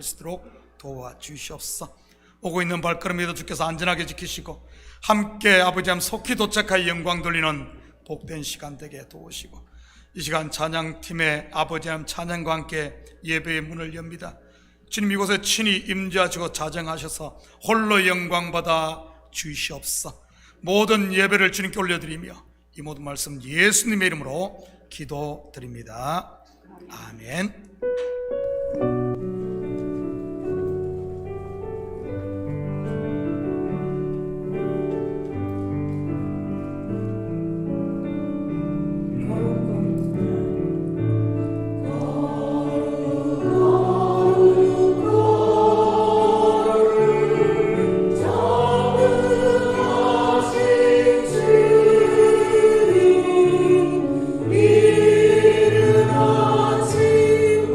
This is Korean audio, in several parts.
있도록 도와주시옵소서. 오고 있는 발걸음에도 주께서 안전하게 지키시고 함께 아버지 하나님 속히 도착하여 영광 돌리는 복된 시간 되게 도우시고, 이 시간 찬양팀의 아버지 하나님 찬양과 함께 예배의 문을 엽니다. 주님 이곳에 친히 임재하시고 자정하셔서 홀로 영광 받아 주시옵소서. 모든 예배를 주님께 올려드리며 이 모든 말씀 예수님의 이름으로 기도드립니다. 아멘. 이른 아침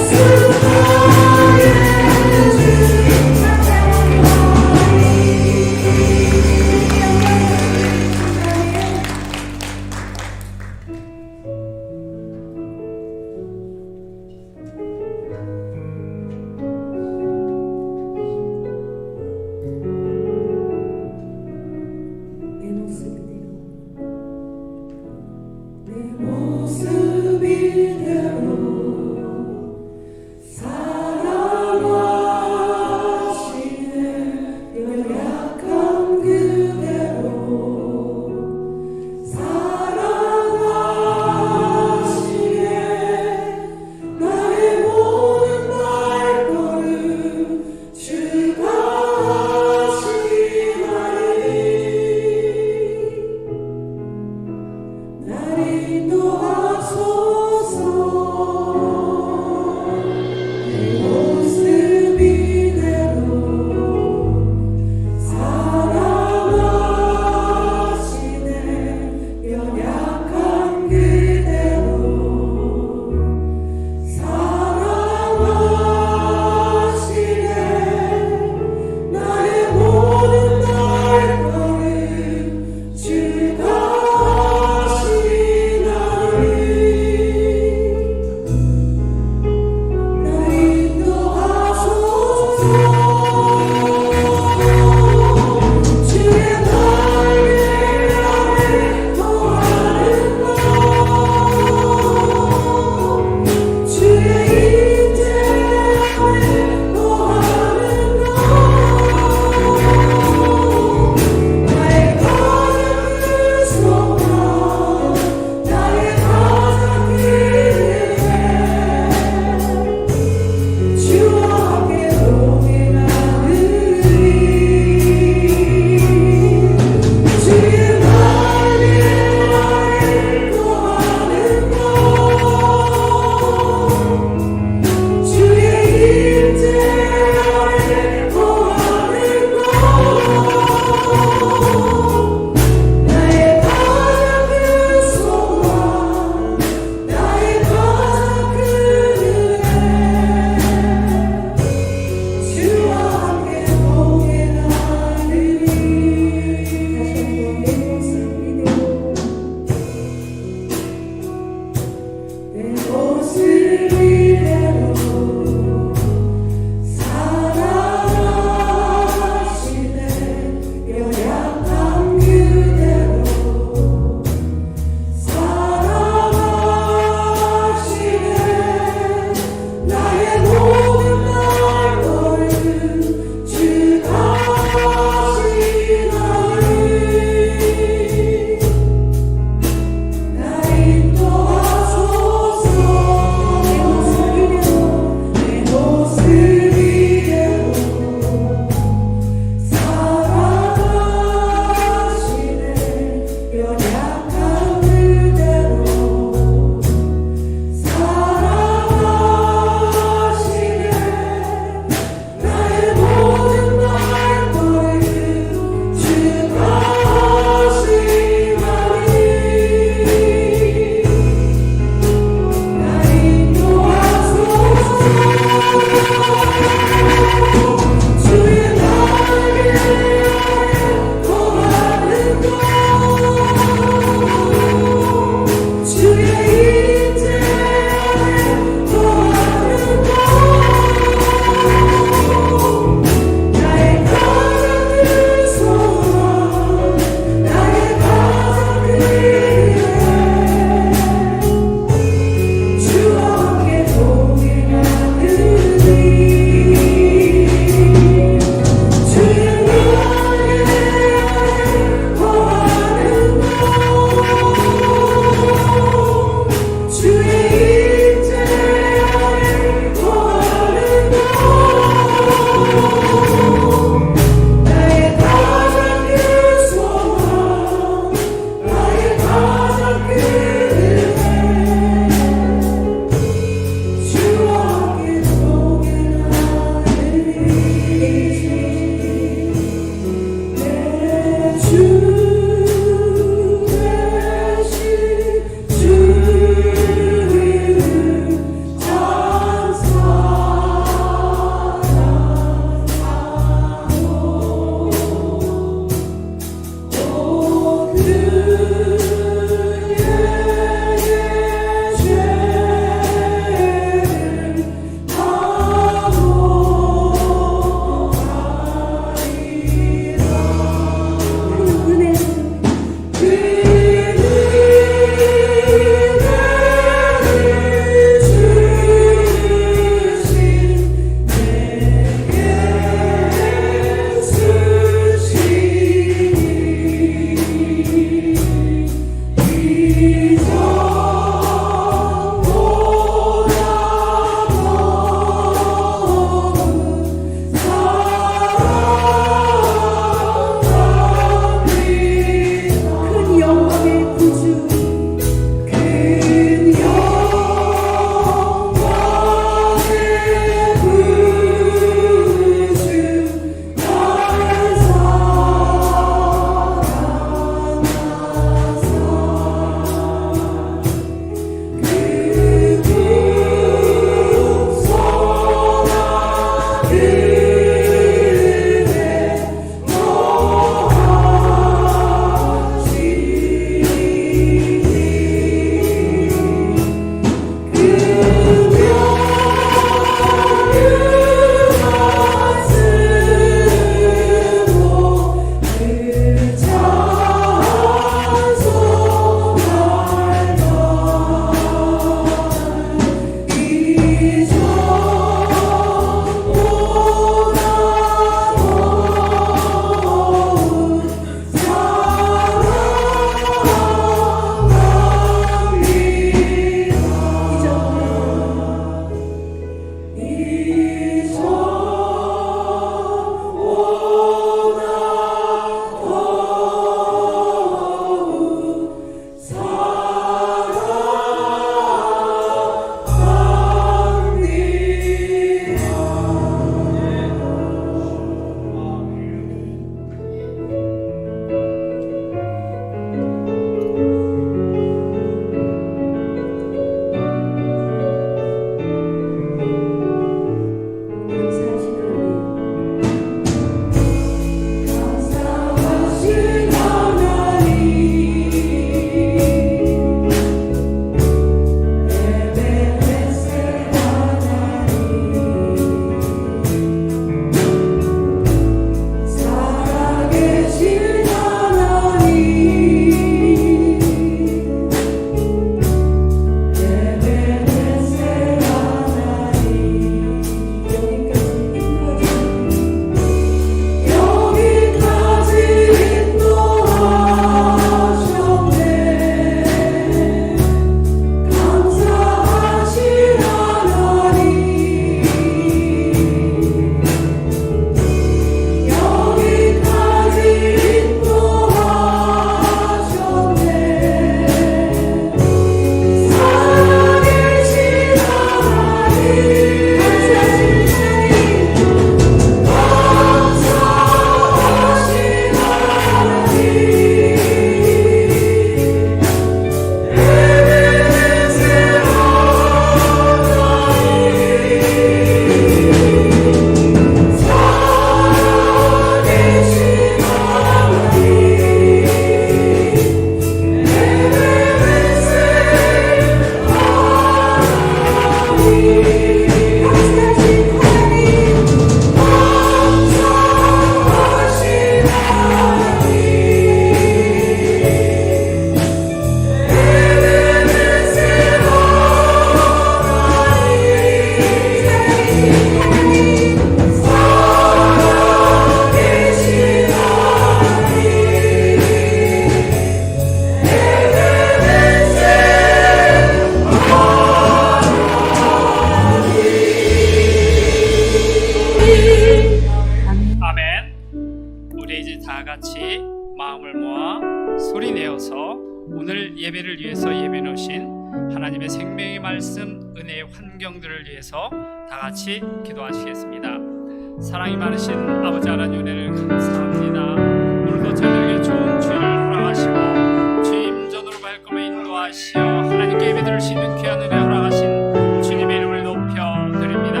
오늘 예배를 위해서 예배 놓으신 하나님의 생명의 말씀, 은혜의 환경들을 위해서 다 같이 기도하시겠습니다. 사랑이 많으신 아버지 하나님 은혜를 감사합니다. 오늘도 저희들에게 좋은 주일을 허락하시고 주의 임전으로 발걸음에 인도하시어 하나님께 예배드릴 수 있는 귀한 은혜 허락하신 주님의 이름을 높여드립니다.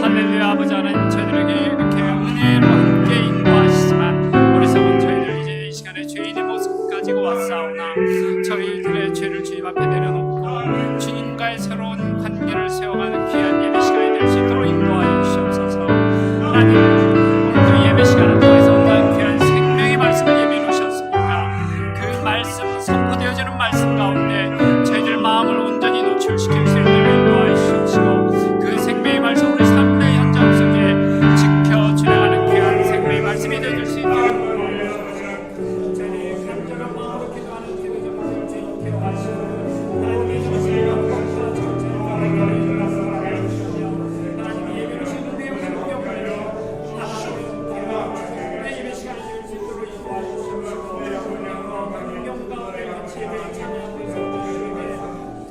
할렐루야. 아버지 하나님, 저희들에게 이렇게 은혜로 함께 인도하시지만 어리석은 저희들 이제 이 시간에 죄인의 모습 가지고 왔사오나 저희들의 죄를 주님 앞에 내려놓고 주님과의 새로운 관계를 세워가는 귀한 예배 시간이 될 수 있도록 인도하여 주시옵소서. 하나님, 오늘도 예배 시간을 통해서 어떠한 귀한 생명의 말씀을 예배해 놓으셨습니까? 그 말씀, 선포되어지는 말씀 가운데 저희들 마음을 온전히 노출시킬 수 있도록 인도하여 주시옵시고 그 생명의 말씀 우리 삶의 현장 속에 지켜 준행하는 귀한 생명의 말씀이 되어줄 수 있도록 저희들이 간절한 마음으로 기도하는 기도자분들 주님 기도하시고 하나님의 정신을 감사하며 하나님의 예배를 주시는 내용을 기억하며 하나님의 예배 시간을 드릴 수 있도록 인도하여 주시옵시고 환경 가운데 같이 예배에 참여하고 있는 성도들에게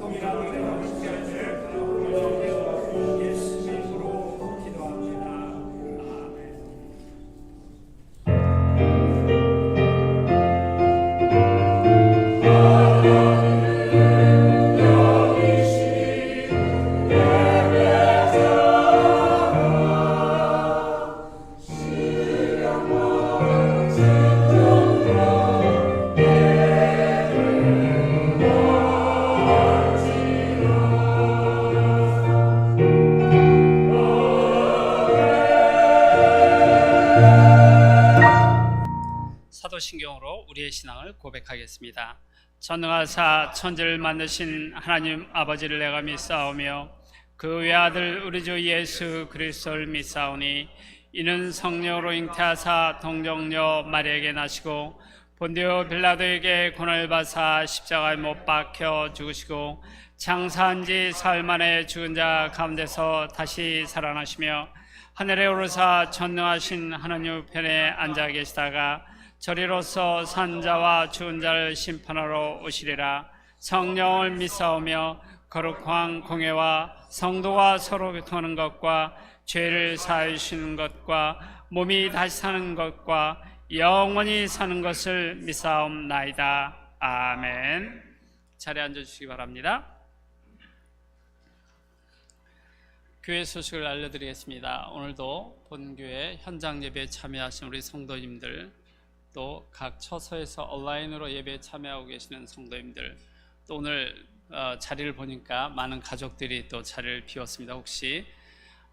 동일한 은혜와 함께하시고 예수님의 이름으로 기도합니다. 아멘. 사도신경으로 우리의 신앙을 고백하겠습니다. 전능하사 천지를 만드신 하나님 아버지를 내가 믿사오며 그 외아들 우리 주 예수 그리스도를 믿사오니 이는 성령으로 잉태하사 동정녀 마리아에게 나시고 본디오 빌라도에게 고난을 받사 십자가에 못 박혀 죽으시고 장사한 지 사흘 만에 죽은 자 가운데서 다시 살아나시며 하늘에 오르사 전능하신 하나님 우편에 앉아 계시다가 저리로서 산자와 죽은 자를 심판하러 오시리라. 성령을 믿사오며 거룩한 공회와 성도가 서로 교통하는 것과 죄를 사하여 주시는 것과 몸이 다시 사는 것과 영원히 사는 것을 믿사옵나이다. 아멘. 자리에 앉아주시기 바랍니다. 교회 소식을 알려드리겠습니다. 오늘도 본교회 현장 예배에 참여하신 우리 성도님들, 또 각 처소에서 온라인으로 예배에 참여하고 계시는 성도님들, 또 오늘 자리를 보니까 많은 가족들이 또 자리를 비웠습니다. 혹시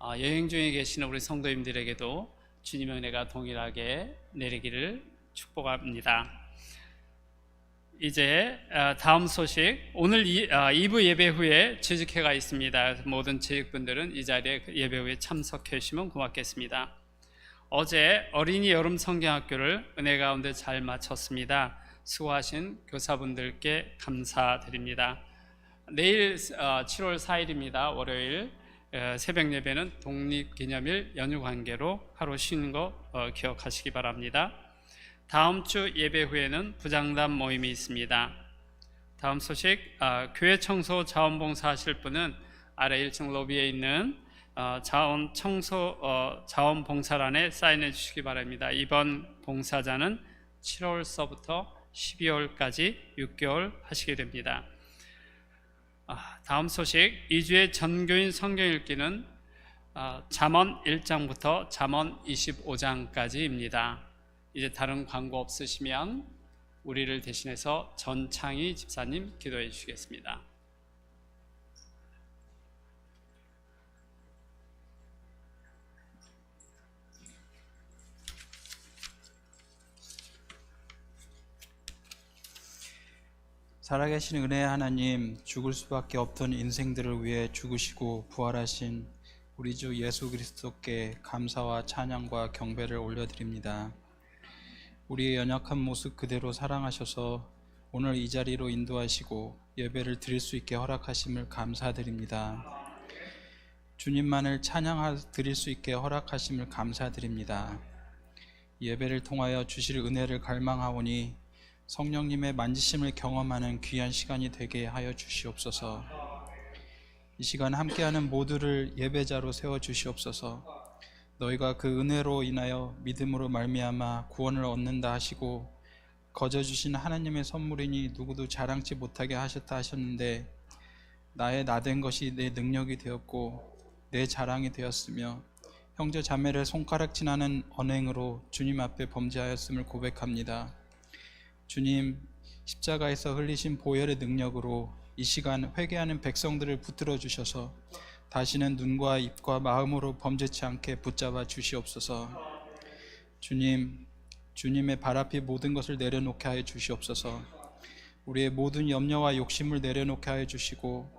여행 중에 계시는 우리 성도님들에게도 주님의 은혜가 동일하게 내리기를 축복합니다. 이제 다음 소식, 오늘 2부 예배 후에 재직회가 있습니다. 모든 재직분들은 이 자리에 예배 후에 참석해 주시면 고맙겠습니다. 어제 어린이 여름 성경학교를 은혜 가운데 잘 마쳤습니다. 수고하신 교사분들께 감사드립니다. 내일 7월 4일입니다. 월요일 새벽 예배는 독립기념일 연휴 관계로 하루 쉬는 거 기억하시기 바랍니다. 다음 주 예배 후에는 부장단 모임이 있습니다. 다음 소식, 교회 청소 자원봉사 하실 분은 아래 1층 로비에 있는 자원봉사란에 사인해 주시기 바랍니다. 이번 봉사자는 7월서부터 12월까지 6개월 하시게 됩니다. 다음 소식, 2주의 전교인 성경 읽기는 잠언 1장부터 잠언 25장까지입니다. 이제 다른 광고 없으시면 우리를 대신해서 전창희 집사님 기도해 주시겠습니다. 살아계신 은혜의 하나님, 죽을 수밖에 없던 인생들을 위해 죽으시고 부활하신 우리 주 예수 그리스도께 감사와 찬양과 경배를 올려드립니다. 우리의 연약한 모습 그대로 사랑하셔서 오늘 이 자리로 인도하시고 예배를 드릴 수 있게 허락하심을 감사드립니다. 주님만을 드릴 수 있게 허락하심을 감사드립니다. 예배를 통하여 주실 은혜를 갈망하오니 성령님의 만지심을 경험하는 귀한 시간이 되게 하여 주시옵소서. 이 시간 함께하는 모두를 예배자로 세워 주시옵소서. 너희가 그 은혜로 인하여 믿음으로 말미암아 구원을 얻는다 하시고 거저 주신 하나님의 선물이니 누구도 자랑치 못하게 하셨다 하셨는데, 나의 나된 것이 내 능력이 되었고 내 자랑이 되었으며 형제 자매를 손가락질하는 언행으로 주님 앞에 범죄하였음을 고백합니다. 주님, 십자가에서 흘리신 보혈의 능력으로 이 시간 회개하는 백성들을 붙들어 주셔서 다시는 눈과 입과 마음으로 범죄치 않게 붙잡아 주시옵소서. 주님, 주님의 발 앞에 모든 것을 내려놓게 하여 주시옵소서. 우리의 모든 염려와 욕심을 내려놓게 하여 주시고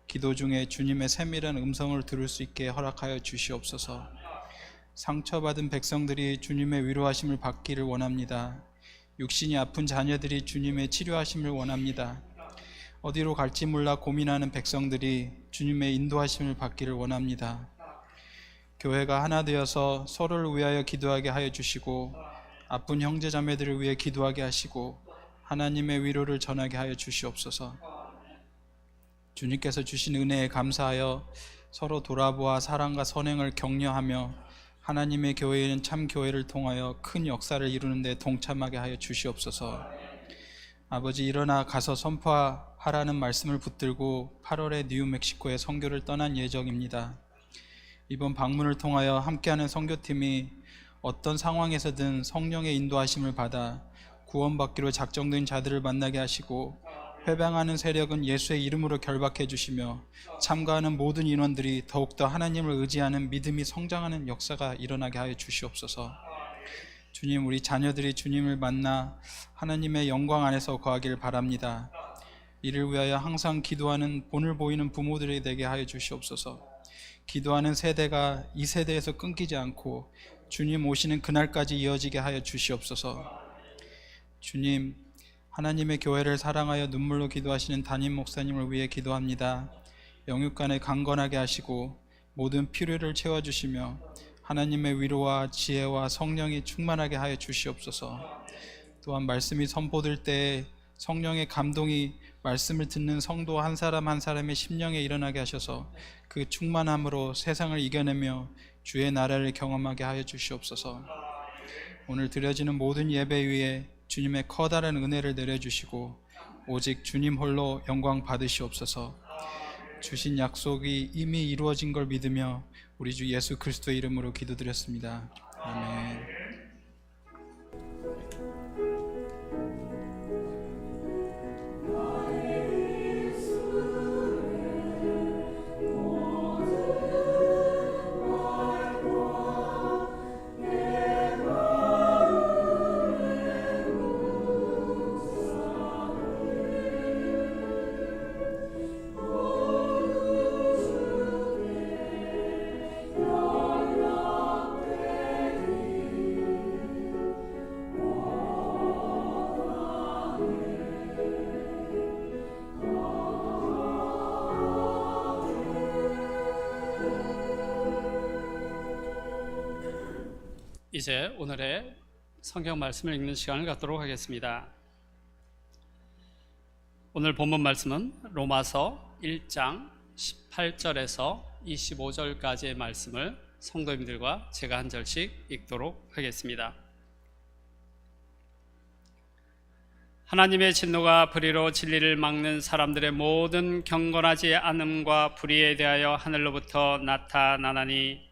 기도 중에 주님의 세밀한 음성을 들을 수 있게 허락하여 주시옵소서. 상처받은 백성들이 주님의 위로하심을 받기를 원합니다. 육신이 아픈 자녀들이 주님의 치료하심을 원합니다. 어디로 갈지 몰라 고민하는 백성들이 주님의 인도하심을 받기를 원합니다. 교회가 하나 되어서 서로를 위하여 기도하게 하여 주시고 아픈 형제 자매들을 위해 기도하게 하시고 하나님의 위로를 전하게 하여 주시옵소서. 주님께서 주신 은혜에 감사하여 서로 돌아보아 사랑과 선행을 격려하며 하나님의 교회는 참 교회를 통하여 큰 역사를 이루는 데 동참하게 하여 주시옵소서. 아버지, 일어나 가서 선포하라는 말씀을 붙들고 8월에 뉴멕시코에 선교를 떠난 예정입니다. 이번 방문을 통하여 함께하는 선교팀이 어떤 상황에서든 성령의 인도하심을 받아 구원받기로 작정된 자들을 만나게 하시고 회방하는 세력은 예수의 이름으로 결박해 주시며 참가하는 모든 인원들이 더욱더 하나님을 의지하는 믿음이 성장하는 역사가 일어나게 하여 주시옵소서. 주님, 우리 자녀들이 주님을 만나 하나님의 영광 안에서 거하기를 바랍니다. 이를 위하여 항상 기도하는 본을 보이는 부모들이 되게 하여 주시옵소서. 기도하는 세대가 이 세대에서 끊기지 않고 주님 오시는 그날까지 이어지게 하여 주시옵소서. 주님, 하나님의 교회를 사랑하여 눈물로 기도하시는 담임 목사님을 위해 기도합니다. 영육간에 강건하게 하시고 모든 필요를 채워주시며 하나님의 위로와 지혜와 성령이 충만하게 하여 주시옵소서. 또한 말씀이 선포될 때에 성령의 감동이 말씀을 듣는 성도 한 사람 한 사람의 심령에 일어나게 하셔서 그 충만함으로 세상을 이겨내며 주의 나라를 경험하게 하여 주시옵소서. 오늘 드려지는 모든 예배 위에 주님의 커다란 은혜를 내려주시고 오직 주님 홀로 영광 받으시옵소서. 주신 약속이 이미 이루어진 걸 믿으며 우리 주 예수 그리스도의 이름으로 기도드렸습니다. 아멘. 이제 오늘의 성경 말씀을 읽는 시간을 갖도록 하겠습니다. 오늘 본문 말씀은 로마서 1장 18절에서 25절까지의 말씀을 성도님들과 제가 한 절씩 읽도록 하겠습니다. 하나님의 진노가 불의로 진리를 막는 사람들의 모든 경건하지 않음과 불의에 대하여 하늘로부터 나타나나니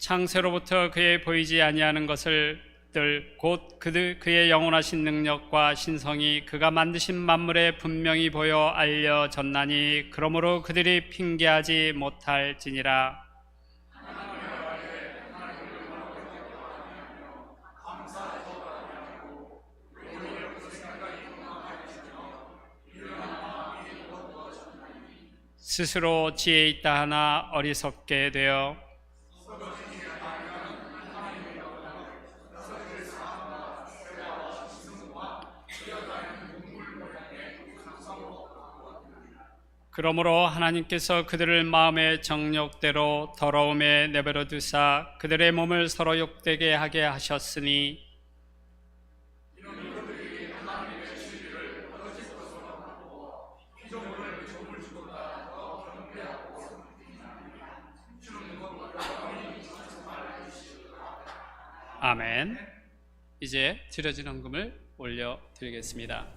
창세로부터 그의 보이지 아니하는 것을들 곧 그의 영원하신 능력과 신성이 그가 만드신 만물에 분명히 보여 알려졌나니 그러므로 그들이 핑계하지 못할지니라. 스스로 지혜 있다 하나 어리석게 되어 그러므로 하나님께서 그들을 마음의 정욕대로 더러움에 내버려 두사 그들의 몸을 서로 욕되게 하게 하셨으니 아멘. 이제 드려진 헌금을 올려드리겠습니다.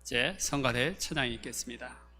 이제 성가대 찬양이 있겠습니다.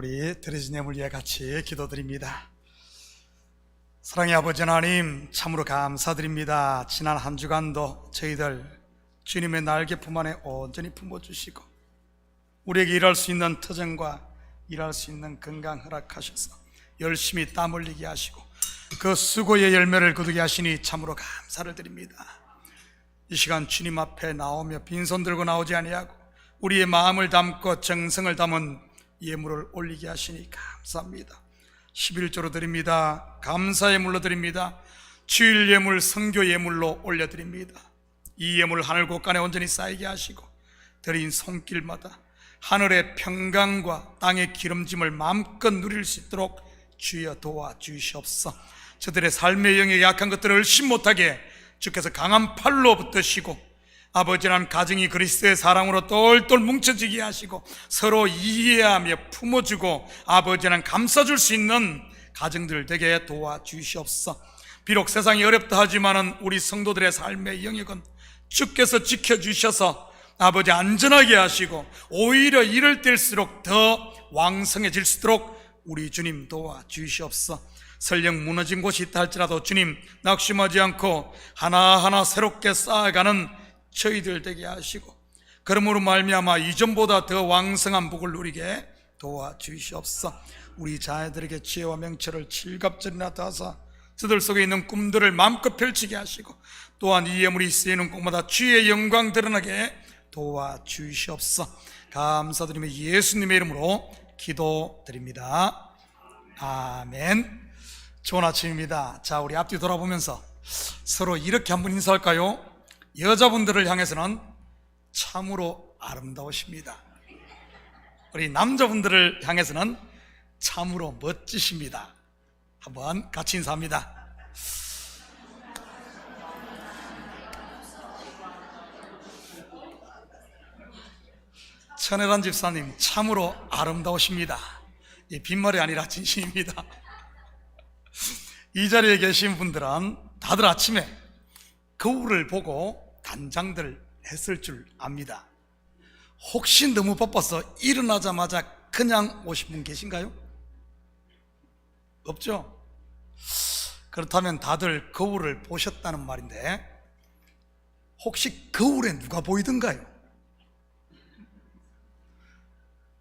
우리 드레즈님을 위해 같이 기도드립니다. 사랑의 아버지 하나님, 참으로 감사드립니다. 지난 한 주간도 저희들 주님의 날개 품 안에 온전히 품어주시고 우리에게 일할 수 있는 터전과 일할 수 있는 건강 허락하셔서 열심히 땀 흘리게 하시고 그 수고의 열매를 거두게 하시니 참으로 감사를 드립니다. 이 시간 주님 앞에 나오며 빈손 들고 나오지 아니하고 우리의 마음을 담고 정성을 담은 예물을 올리게 하시니 감사합니다. 11조로 드립니다. 감사의 물로 드립니다. 주일 예물, 선교 예물로 올려드립니다. 이 예물 하늘 곳간에 온전히 쌓이게 하시고 드린 손길마다 하늘의 평강과 땅의 기름짐을 마음껏 누릴 수 있도록 주여 도와주시옵소서. 저들의 삶의 영역에 약한 것들을 의심 못하게 주께서 강한 팔로 붙드시고 아버지란 가정이 그리스도의 사랑으로 똘똘 뭉쳐지게 하시고 서로 이해하며 품어주고 아버지란 감싸줄 수 있는 가정들 되게 도와주시옵소서. 비록 세상이 어렵다 하지만은 우리 성도들의 삶의 영역은 주께서 지켜주셔서 아버지 안전하게 하시고 오히려 이럴 때일수록 더 왕성해질 수 있도록 우리 주님 도와주시옵소서. 설령 무너진 곳이 있다 할지라도 주님 낙심하지 않고 하나하나 새롭게 쌓아가는 저희들 되게 하시고 그러므로 말미암아 이전보다 더 왕성한 복을 누리게 도와주시옵소서. 우리 자녀들에게 지혜와 명철을 칠갑절이나 다하사 저들 속에 있는 꿈들을 마음껏 펼치게 하시고 또한 이 예물이 쓰이는 곳마다 주의 영광 드러나게 도와주시옵소서. 감사드리며 예수님의 이름으로 기도드립니다. 아멘. 좋은 아침입니다. 자, 우리 앞뒤 돌아보면서 서로 이렇게 한번 인사할까요? 여자분들을 향해서는 참으로 아름다우십니다. 우리 남자분들을 향해서는 참으로 멋지십니다. 한번 같이 인사합니다. 천혜란 집사님 참으로 아름다우십니다. 이 빈말이 아니라 진심입니다. 이 자리에 계신 분들은 다들 아침에 거울을 보고 단장들 했을 줄 압니다. 혹시 너무 바빠서 일어나자마자 그냥 오신 분 계신가요? 없죠? 그렇다면 다들 거울을 보셨다는 말인데 혹시 거울에 누가 보이던가요?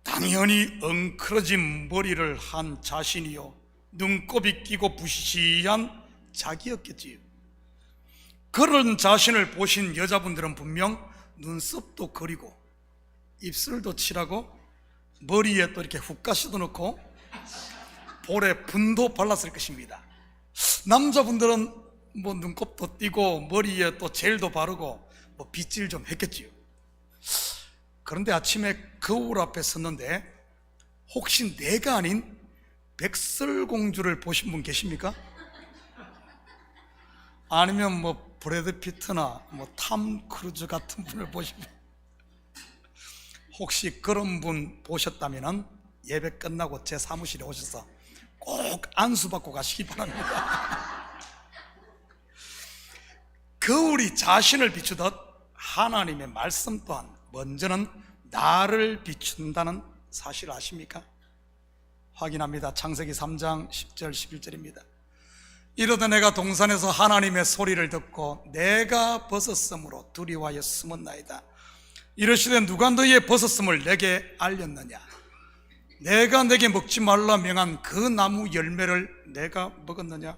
당연히 엉클어진 머리를 한 자신이요 눈곱이 끼고 부시시한 자기였겠지요. 그런 자신을 보신 여자분들은 분명 눈썹도 그리고 입술도 칠하고 머리에 또 이렇게 훅가시도 넣고 볼에 분도 발랐을 것입니다. 남자분들은 뭐 눈곱도 띄고 머리에 또 젤도 바르고 뭐 빗질 좀 했겠지요. 그런데 아침에 거울 앞에 섰는데 혹시 내가 아닌 백설공주를 보신 분 계십니까? 아니면 뭐 브래드 피트나 뭐 탐 크루즈 같은 분을 보신 분, 혹시 그런 분 보셨다면 예배 끝나고 제 사무실에 오셔서 꼭 안수받고 가시기 바랍니다. 거울이 자신을 비추듯 하나님의 말씀 또한 먼저는 나를 비춘다는 사실 아십니까? 확인합니다. 창세기 3장 10절 11절입니다. 이르되 내가 동산에서 하나님의 소리를 듣고 내가 벗었으므로 두려워하여 숨었나이다. 이르시되 누가 너희의 벗었음을 내게 알렸느냐? 내가 내게 먹지 말라 명한 그 나무 열매를 내가 먹었느냐?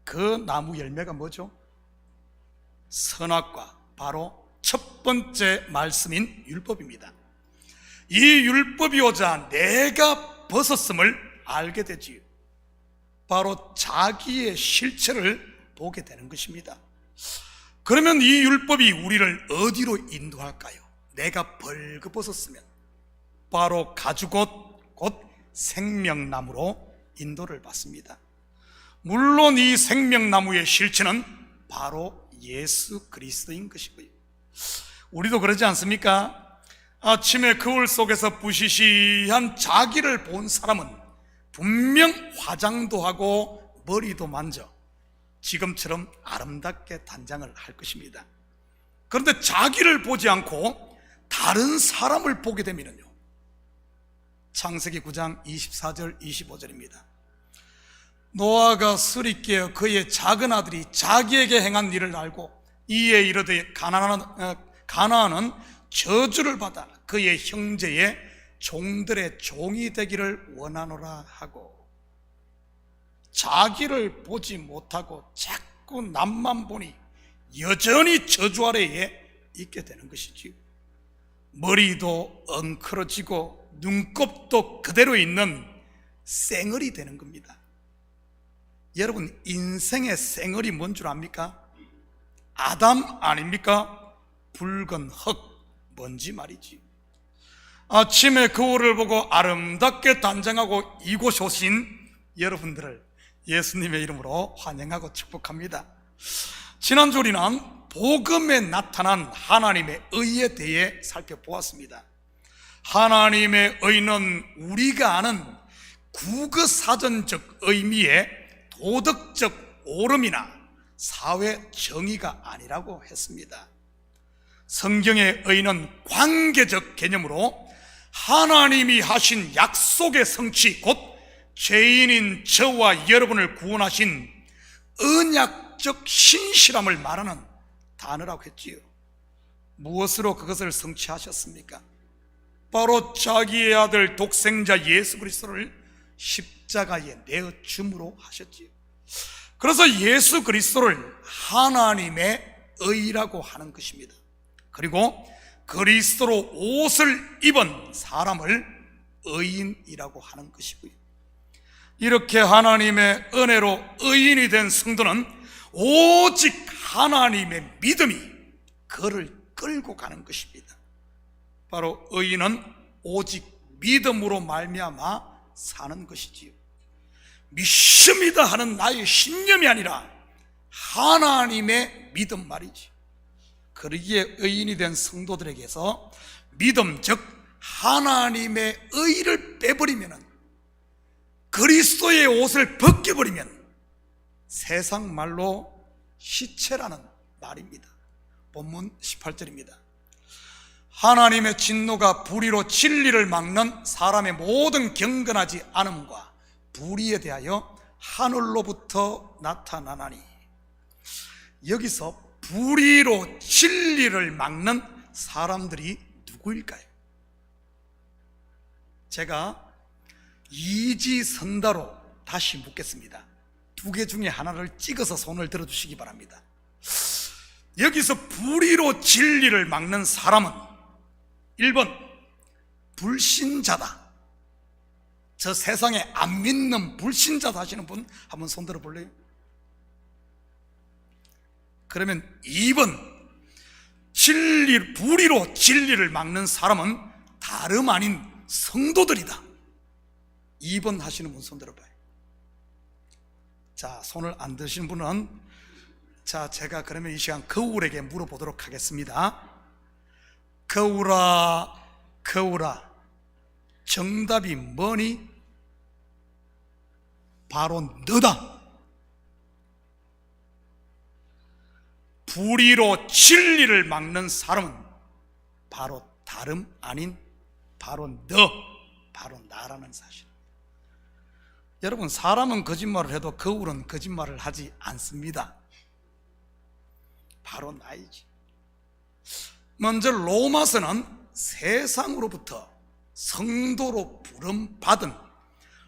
그 나무 열매가 뭐죠? 선악과 바로 첫 번째 말씀인 율법입니다. 이 율법이 오자 내가 벗었음을 알게 되지요. 바로 자기의 실체를 보게 되는 것입니다. 그러면 이 율법이 우리를 어디로 인도할까요? 내가 벌거벗었으면 바로 가죽옷 곧 생명나무로 인도를 받습니다. 물론 이 생명나무의 실체는 바로 예수 그리스도인 것이고요. 우리도 그러지 않습니까? 아침에 거울 속에서 부시시한 자기를 본 사람은 분명 화장도 하고 머리도 만져 지금처럼 아름답게 단장을 할 것입니다. 그런데 자기를 보지 않고 다른 사람을 보게 되면요, 창세기 9장 24절 25절입니다. 노아가 술이 깨어 그의 작은 아들이 자기에게 행한 일을 알고 이에 이르되 가나안은 저주를 받아 그의 형제의 종들의 종이 되기를 원하노라 하고, 자기를 보지 못하고 자꾸 남만 보니 여전히 저주 아래에 있게 되는 것이지요. 머리도 엉클어지고 눈곱도 그대로 있는 쌩얼이 되는 겁니다. 여러분, 인생의 쌩얼이 뭔 줄 압니까? 아담 아닙니까? 붉은 흙, 먼지 말이지. 아침에 거울을 보고 아름답게 단장하고 이곳 오신 여러분들을 예수님의 이름으로 환영하고 축복합니다. 지난주 우리는 복음에 나타난 하나님의 의에 대해 살펴보았습니다. 하나님의 의는 우리가 아는 국어사전적 의미의 도덕적 옳음이나 사회 정의가 아니라고 했습니다. 성경의 의는 관계적 개념으로 하나님이 하신 약속의 성취, 곧 죄인인 저와 여러분을 구원하신 언약적 신실함을 말하는 단어라고 했지요. 무엇으로 그것을 성취하셨습니까? 바로 자기의 아들 독생자 예수 그리스도를 십자가에 내어 줌으로 하셨지요. 그래서 예수 그리스도를 하나님의 의라고 하는 것입니다. 그리고 그리스도로 옷을 입은 사람을 의인이라고 하는 것이고요. 이렇게 하나님의 은혜로 의인이 된 성도는 오직 하나님의 믿음이 그를 끌고 가는 것입니다. 바로 의인은 오직 믿음으로 말미암아 사는 것이지요. 믿습니다 하는 나의 신념이 아니라 하나님의 믿음 말이지. 그러기에 의인이 된 성도들에게서 믿음, 즉 하나님의 의를 빼버리면, 그리스도의 옷을 벗겨버리면 세상 말로 시체라는 말입니다. 본문 18절입니다. 하나님의 진노가 불의로 진리를 막는 사람의 모든 경건하지 않음과 불의에 대하여 하늘로부터 나타나나니. 여기서 불의로 진리를 막는 사람들이 누구일까요? 제가 이지선다로 다시 묻겠습니다. 두 개 중에 하나를 찍어서 손을 들어주시기 바랍니다. 여기서 불의로 진리를 막는 사람은 1번 불신자다. 저 세상에 안 믿는 불신자다 하시는 분 한번 손 들어볼래요? 그러면 2번 불의로 진리를 막는 사람은 다름 아닌 성도들이다. 2번 하시는 분 손 들어봐요. 자, 손을 안 드신 분은, 자, 제가 그러면 이 시간 거울에게 물어보도록 하겠습니다. 거울아, 거울아, 정답이 뭐니? 바로 너다. 불의로 진리를 막는 사람은 바로 다름 아닌 바로 너, 바로 나라는 사실. 여러분, 사람은 거짓말을 해도 거울은 거짓말을 하지 않습니다. 바로 나이지. 먼저 로마서는 세상으로부터 성도로 부름받은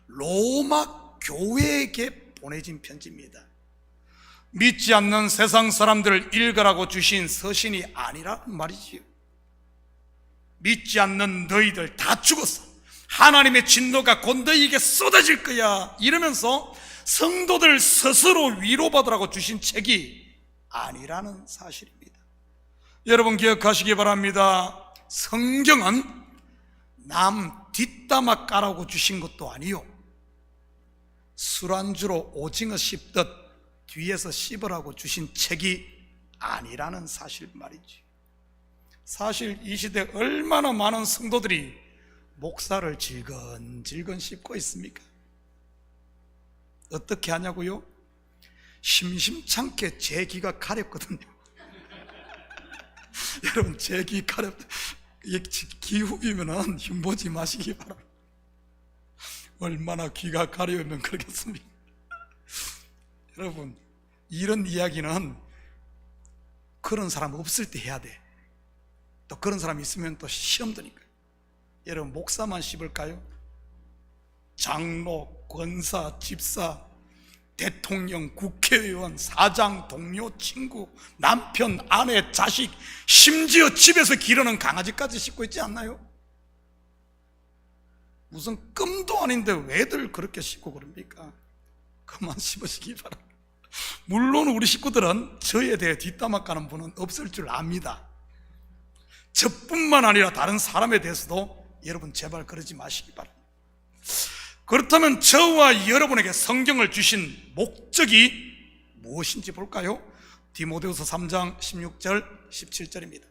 로마 교회에게 보내진 편지입니다. 믿지 않는 세상 사람들을 읽으라고 주신 서신이 아니란 말이지요. 믿지 않는 너희들 다 죽었어, 하나님의 진노가 곧 너희에게 쏟아질 거야, 이러면서 성도들 스스로 위로받으라고 주신 책이 아니라는 사실입니다. 여러분 기억하시기 바랍니다. 성경은 남 뒷담화 까라고 주신 것도 아니요, 술안주로 오징어 씹듯 뒤에서 씹으라고 주신 책이 아니라는 사실 말이지. 사실 이 시대 얼마나 많은 성도들이 목사를 질근질근 씹고 있습니까? 어떻게 하냐고요? 심심찮게 제 귀가 가렵거든요. 여러분, 제 귀 가렵, 기후비면은 흉보지 마시기 바랍니다. 얼마나 귀가 가려우면 그러겠습니까? 여러분, 이런 이야기는 그런 사람 없을 때 해야 돼. 또 그런 사람 있으면 또 시험 드니까. 여러분, 목사만 씹을까요? 장로, 권사, 집사, 대통령, 국회의원, 사장, 동료, 친구, 남편, 아내, 자식, 심지어 집에서 기르는 강아지까지 씹고 있지 않나요? 무슨 끔도 아닌데 왜들 그렇게 씹고 그럽니까? 그만 씹으시기 바랍니다. 물론 우리 식구들은 저에 대해 뒷담화 까는 분은 없을 줄 압니다. 저뿐만 아니라 다른 사람에 대해서도 여러분 제발 그러지 마시기 바랍니다. 그렇다면 저와 여러분에게 성경을 주신 목적이 무엇인지 볼까요? 디모데후서 3장 16절 17절입니다.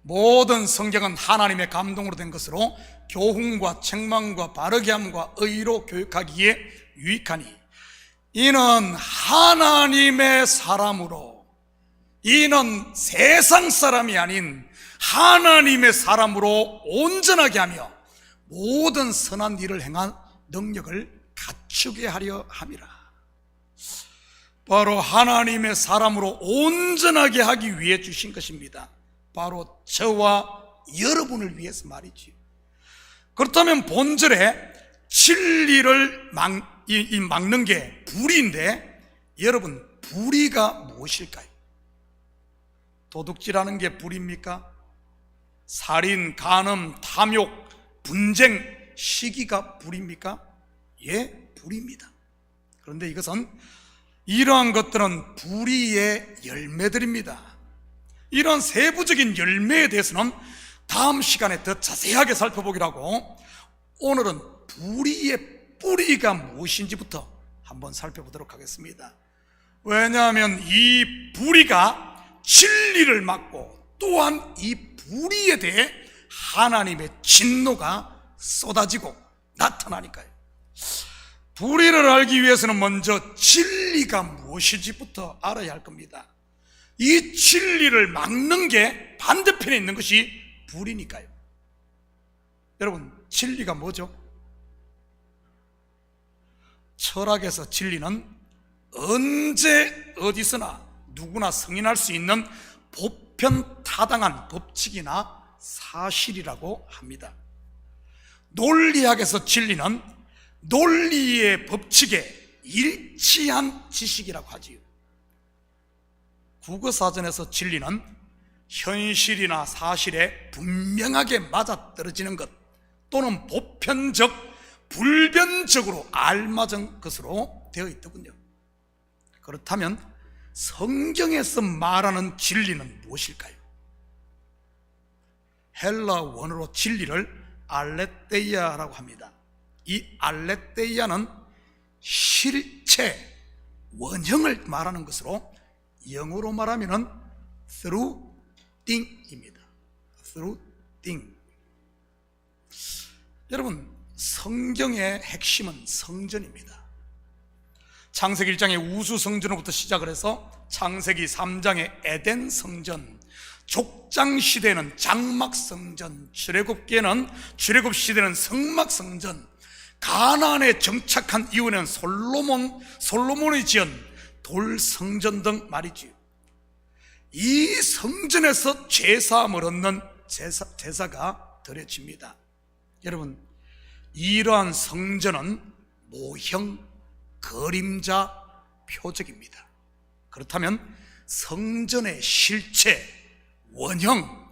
모든 성경은 하나님의 감동으로 된 것으로 교훈과 책망과 바르게 함과 의로 교육하기에 유익하니 이는 하나님의 사람으로, 이는 세상 사람이 아닌 하나님의 사람으로 온전하게 하며 모든 선한 일을 행한 능력을 갖추게 하려 함이라. 바로 하나님의 사람으로 온전하게 하기 위해 주신 것입니다. 바로 저와 여러분을 위해서 말이지. 그렇다면 본절에 진리를 막는 게 불의인데, 여러분, 불의가 무엇일까요? 도둑질하는 게 불의입니까? 살인, 간음, 탐욕, 분쟁, 시기가 불의입니까? 예, 불의입니다. 그런데 이것은, 이러한 것들은 불의의 열매들입니다. 이런 세부적인 열매에 대해서는 다음 시간에 더 자세하게 살펴보기로 하고, 오늘은 불의의 뿌리가 무엇인지부터 한번 살펴보도록 하겠습니다. 왜냐하면 이 불의가 진리를 막고, 또한 이 불의에 대해 하나님의 진노가 쏟아지고 나타나니까요. 불의를 알기 위해서는 먼저 진리가 무엇인지부터 알아야 할 겁니다. 이 진리를 막는 게 반대편에 있는 것이 불의니까요. 여러분, 진리가 뭐죠? 철학에서 진리는 언제 어디서나 누구나 승인할 수 있는 보편타당한 법칙이나 사실이라고 합니다. 논리학에서 진리는 논리의 법칙에 일치한 지식이라고 하지요. 국어사전에서 진리는 현실이나 사실에 분명하게 맞아떨어지는 것, 또는 보편적, 불변적으로 알맞은 것으로 되어 있더군요. 그렇다면 성경에서 말하는 진리는 무엇일까요? 헬라 원어로 진리를 알레테이아라고 합니다. 이 알레테이아는 실체, 원형을 말하는 것으로 영어로 말하면 through thing입니다. through thing. 여러분, 성경의 핵심은 성전입니다. 창세기 1장의 우수 성전으로부터 시작을 해서 창세기 3장의 에덴 성전, 족장 시대는 장막 성전, 출애굽 시대는 성막 성전, 가나안에 정착한 이후에는 솔로몬이 지은 돌 성전 등 말이지요. 이 성전에서 제사함을 얻는 제사가 드려집니다. 여러분, 이러한 성전은 모형, 그림자, 표적입니다. 그렇다면 성전의 실체, 원형,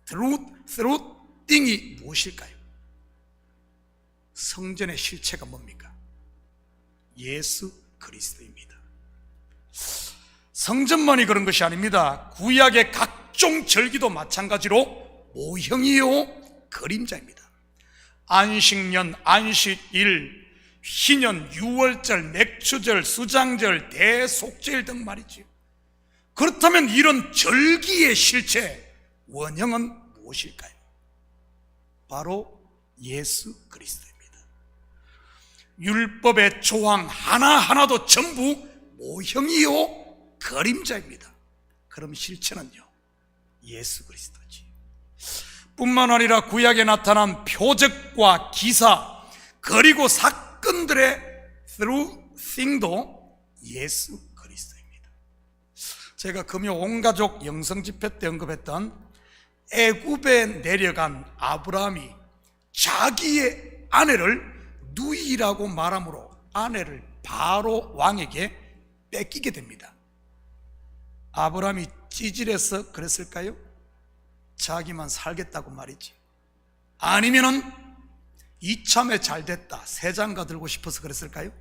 through thing이 무엇일까요? 성전의 실체가 뭡니까? 예수 그리스도입니다. 성전만이 그런 것이 아닙니다. 구약의 각종 절기도 마찬가지로 모형이요 그림자입니다. 안식년, 안식일, 희년, 유월절, 맥추절, 수장절, 대속절 등 말이지요. 그렇다면 이런 절기의 실체, 원형은 무엇일까요? 바로 예수 그리스도입니다. 율법의 조항 하나하나도 전부 모형이요 그림자입니다. 그럼 실체는요, 예수 그리스도지. 뿐만 아니라 구약에 나타난 표적과 기사, 그리고 사건들의 through thing도 예수 그리스도입니다. 제가 금요 온가족 영성집회 때 언급했던 애굽에 내려간 아브라함이 자기의 아내를 누이라고 말함으로 아내를 바로 왕에게 뺏기게 됩니다. 아브라함이 찌질해서 그랬을까요? 자기만 살겠다고 말이지. 아니면은 이참에 잘됐다, 새 장가 들고 싶어서 그랬을까요?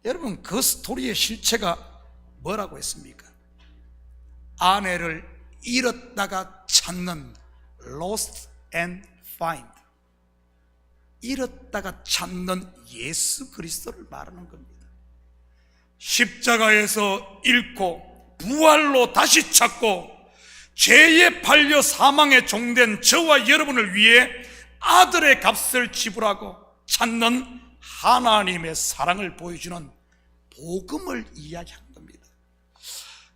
여러분, 그 스토리의 실체가 뭐라고 했습니까? 아내를 잃었다가 찾는 lost and find, 잃었다가 찾는 예수 그리스도를 말하는 겁니다. 십자가에서 잃고 부활로 다시 찾고 죄에 팔려 사망에 종된 저와 여러분을 위해 아들의 값을 지불하고 찾는 하나님의 사랑을 보여주는 복음을 이야기한 겁니다.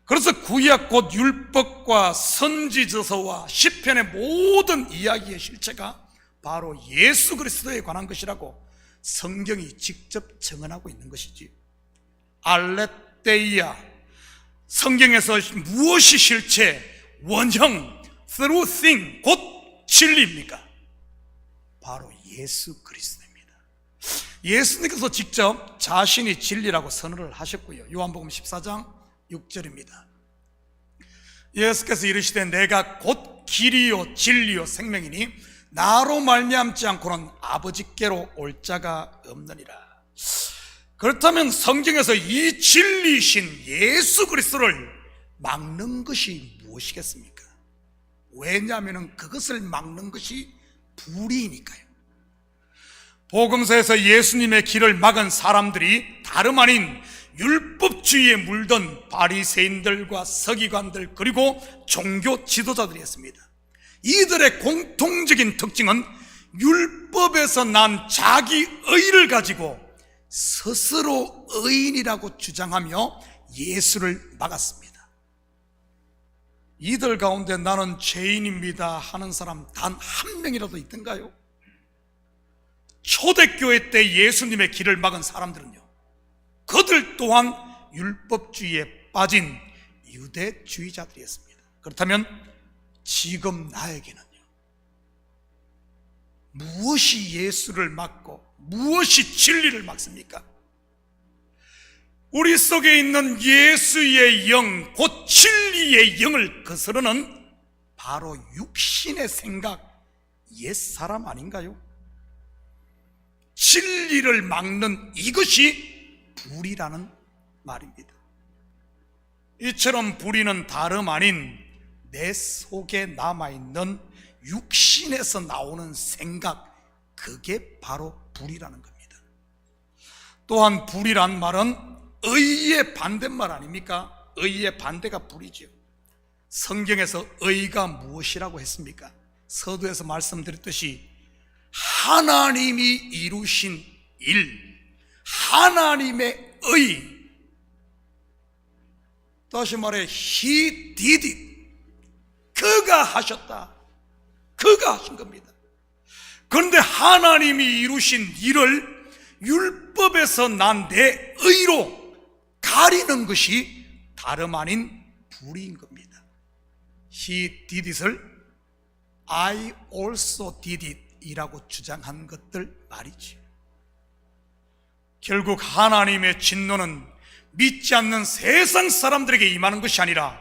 그래서 구약 곧 율법과 선지서와 시편의 모든 이야기의 실체가 바로 예수 그리스도에 관한 것이라고 성경이 직접 증언하고 있는 것이지. 알레테이아, 성경에서 무엇이 실체, 원형, through thing, 곧 진리입니까? 바로 예수 그리스도입니다. 예수님께서 직접 자신이 진리라고 선언을 하셨고요. 요한복음 14장 6절입니다. 예수께서 이르시되 내가 곧 길이요 진리요 생명이니 나로 말미암지 않고는 아버지께로 올 자가 없느니라. 그렇다면 성경에서 이 진리이신 예수 그리스도를 막는 것이 무엇이겠습니까? 왜냐하면 그것을 막는 것이 불의니까요. 복음서에서 예수님의 길을 막은 사람들이 다름 아닌 율법주의에 물든 바리새인들과 서기관들, 그리고 종교 지도자들이었습니다. 이들의 공통적인 특징은 율법에서 난 자기 의를 가지고 스스로 의인이라고 주장하며 예수를 막았습니다. 이들 가운데 나는 죄인입니다 하는 사람 단 한 명이라도 있던가요? 초대교회 때 예수님의 길을 막은 사람들은요, 그들 또한 율법주의에 빠진 유대주의자들이었습니다. 그렇다면 지금 나에게는요, 무엇이 예수를 막고 무엇이 진리를 막습니까? 우리 속에 있는 예수의 영, 곧 진리의 영을 거스르는 바로 육신의 생각, 옛사람 아닌가요? 진리를 막는 이것이 불의라는 말입니다. 이처럼 불의는 다름 아닌 내 속에 남아있는 육신에서 나오는 생각, 그게 바로 불의라는 겁니다. 또한 불의란 말은 의의 반대말 아닙니까? 의의 반대가 불의죠. 성경에서 의가 무엇이라고 했습니까? 서두에서 말씀드렸듯이 하나님이 이루신 일, 하나님의 의, 다시 말해 He did it, 그가 하셨다, 그가 하신 겁니다. 그런데 하나님이 이루신 일을 율법에서 난 내 의로 가리는 것이 다름 아닌 불의인 겁니다. He did it을 I also did it 이라고 주장한 것들 말이지. 결국 하나님의 진노는 믿지 않는 세상 사람들에게 임하는 것이 아니라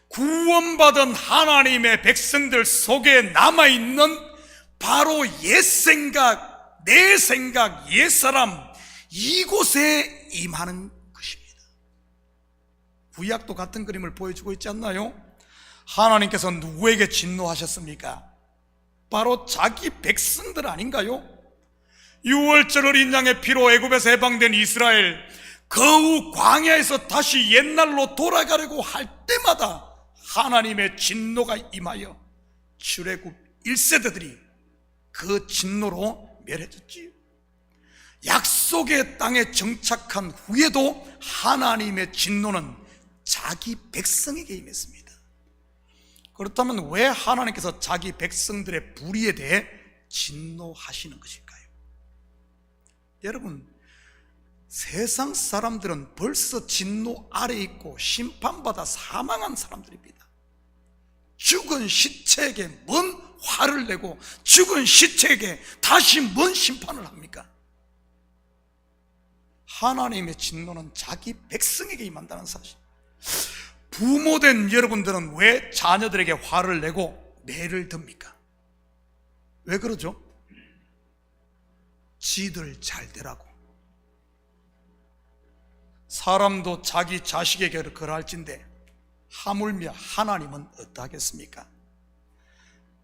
구원받은 하나님의 백성들 속에 남아있는 바로 옛생각, 내 생각, 옛사람, 이곳에 임하는 것입니다. 구약도 같은 그림을 보여주고 있지 않나요? 하나님께서 누구에게 진노하셨습니까? 바로 자기 백성들 아닌가요? 유월절 어린 양의 피로 애굽에서 해방된 이스라엘, 그 후 광야에서 다시 옛날로 돌아가려고 할 때마다 하나님의 진노가 임하여 출애굽 1세대들이 그 진노로 멸해졌지요. 약속의 땅에 정착한 후에도 하나님의 진노는 자기 백성에게 임했습니다. 그렇다면 왜 하나님께서 자기 백성들의 불의에 대해 진노하시는 것일까요? 여러분, 세상 사람들은 벌써 진노 아래 있고 심판받아 사망한 사람들입니다. 죽은 시체에게 뭔 화를 내고 죽은 시체에게 다시 뭔 심판을 합니까? 하나님의 진노는 자기 백성에게 임한다는 사실. 부모된 여러분들은 왜 자녀들에게 화를 내고 매를 듭니까? 왜 그러죠? 지들 잘 되라고. 사람도 자기 자식에게 그럴진데 하물며 하나님은 어떠하겠습니까?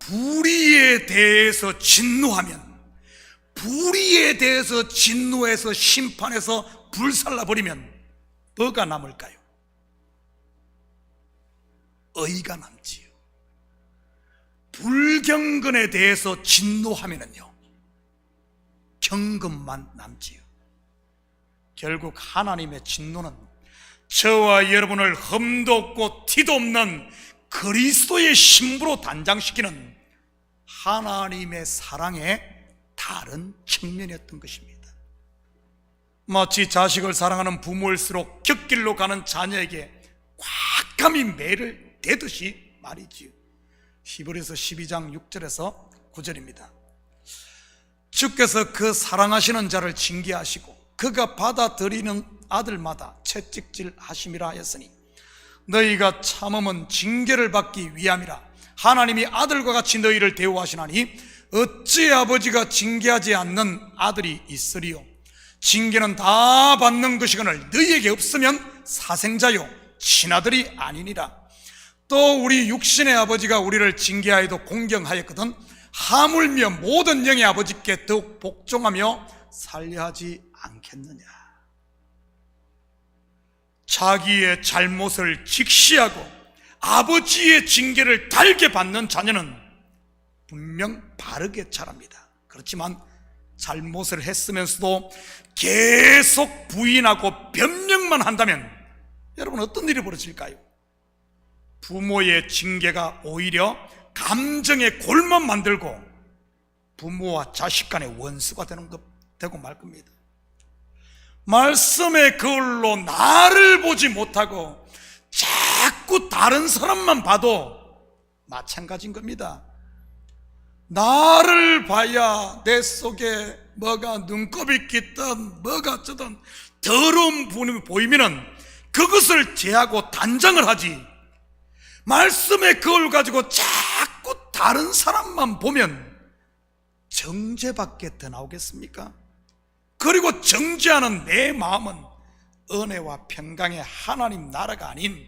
불의에 대해서 진노하면, 불의에 대해서 진노해서 심판해서 불살라버리면 뭐가 남을까요? 의가 남지요. 불경건에 대해서 진노하면은요, 경건만 남지요. 결국 하나님의 진노는 저와 여러분을 흠도 없고 티도 없는 그리스도의 신부로 단장시키는 하나님의 사랑의 다른 측면이었던 것입니다. 마치 자식을 사랑하는 부모일수록 곁길로 가는 자녀에게 꽉감히 매를 대듯이 말이지요. 히브리서 12장 6절에서 9절입니다. 주께서 그 사랑하시는 자를 징계하시고 그가 받아들이는 아들마다 채찍질 하심이라 하였으니 너희가 참음은 징계를 받기 위함이라. 하나님이 아들과 같이 너희를 대우하시나니 어찌 아버지가 징계하지 않는 아들이 있으리요? 징계는 다 받는 것이거늘 너희에게 없으면 사생자요 친아들이 아니니라. 또 우리 육신의 아버지가 우리를 징계하여도 공경하였거든 하물며 모든 영의 아버지께 더욱 복종하며 살려하지 않겠느냐. 자기의 잘못을 직시하고 아버지의 징계를 달게 받는 자녀는 분명 바르게 자랍니다. 그렇지만 잘못을 했으면서도 계속 부인하고 변명만 한다면 여러분 어떤 일이 벌어질까요? 부모의 징계가 오히려 감정의 골만 만들고 부모와 자식 간의 원수가 되고 말 겁니다. 말씀의 거울로 나를 보지 못하고 자꾸 다른 사람만 봐도 마찬가지인 겁니다. 나를 봐야 내 속에 뭐가 눈곱이 끼든 뭐가 어쩌든 더러운 분이 보이면은 그것을 제하고 단장을 하지, 말씀의 거울 가지고 자꾸 다른 사람만 보면 정죄밖에 더 나오겠습니까? 그리고 정죄하는 내 마음은 은혜와 평강의 하나님 나라가 아닌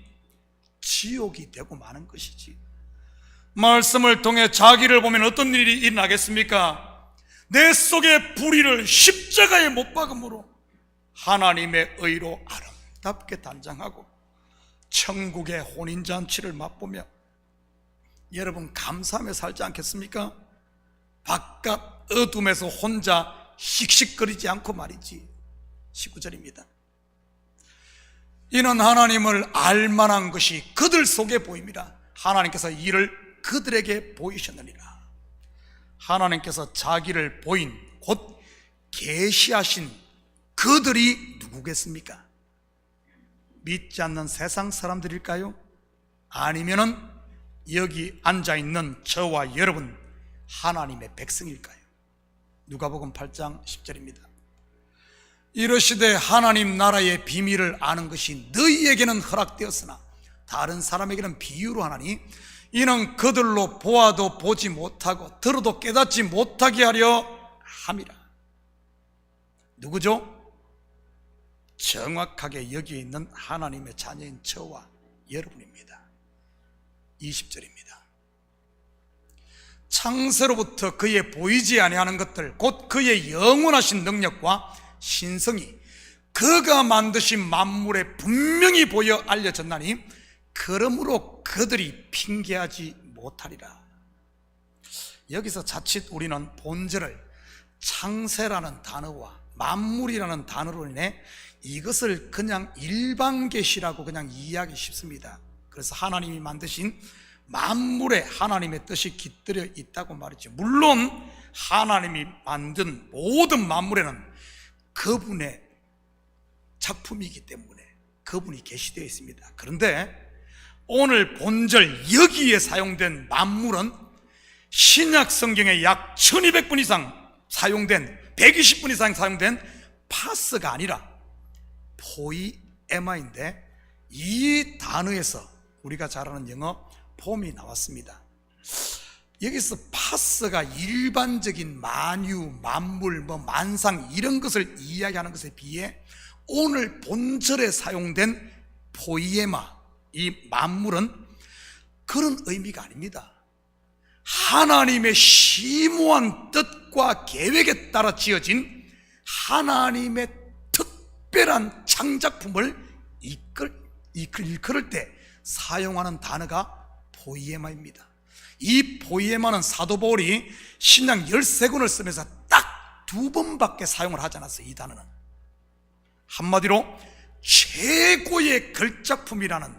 지옥이 되고 마는 것이지. 말씀을 통해 자기를 보면 어떤 일이 일어나겠습니까? 내 속의 불의를 십자가에 못 박음으로 하나님의 의로 아름답게 단장하고 천국의 혼인잔치를 맛보며 여러분 감사하며 살지 않겠습니까? 바깥 어둠에서 혼자 씩씩거리지 않고 말이지. 19절입니다. 이는 하나님을 알만한 것이 그들 속에 보입니다. 하나님께서 이를 그들에게 보이셨느니라. 하나님께서 자기를 보인 곧 계시하신 그들이 누구겠습니까? 믿지 않는 세상 사람들일까요? 아니면은 여기 앉아있는 저와 여러분 하나님의 백성일까요? 누가복음 8장 10절입니다. 이르시되 하나님 나라의 비밀을 아는 것이 너희에게는 허락되었으나 다른 사람에게는 비유로 하나니 이는 그들로 보아도 보지 못하고 들어도 깨닫지 못하게 하려 함이라. 누구죠? 정확하게 여기에 있는 하나님의 자녀인 저와 여러분입니다. 20절입니다. 창세로부터 그의 보이지 아니하는 것들 곧 그의 영원하신 능력과 신성이 그가 만드신 만물에 분명히 보여 알려졌나니 그러므로 그들이 핑계하지 못하리라. 여기서 자칫 우리는 본절을 창세라는 단어와 만물이라는 단어로 인해 이것을 그냥 일반 계시라고 그냥 이해하기 쉽습니다. 그래서 하나님이 만드신 만물에 하나님의 뜻이 깃들여 있다고 말이죠. 물론 하나님이 만든 모든 만물에는 그분의 작품이기 때문에 그분이 계시되어 있습니다. 그런데 오늘 본절 여기에 사용된 만물은 신약 성경에 약 1200분 이상 사용된, 120분 이상 사용된 파스가 아니라 포이에마인데, 이 단어에서 우리가 잘 아는 영어 폼이 나왔습니다. 여기서 파스가 일반적인 만유, 만물, 만상 이런 것을 이야기하는 것에 비해 오늘 본절에 사용된 포이에마, 이 만물은 그런 의미가 아닙니다. 하나님의 심오한 뜻과 계획에 따라 지어진 하나님의 특별한 창작품을 일컬을 때 사용하는 단어가 포이에마입니다. 이 포이에마는 사도 바울이 신약 13권을 쓰면서 딱 2번밖에 사용을 하지 않았어요. 이 단어는 한마디로 최고의 걸작품이라는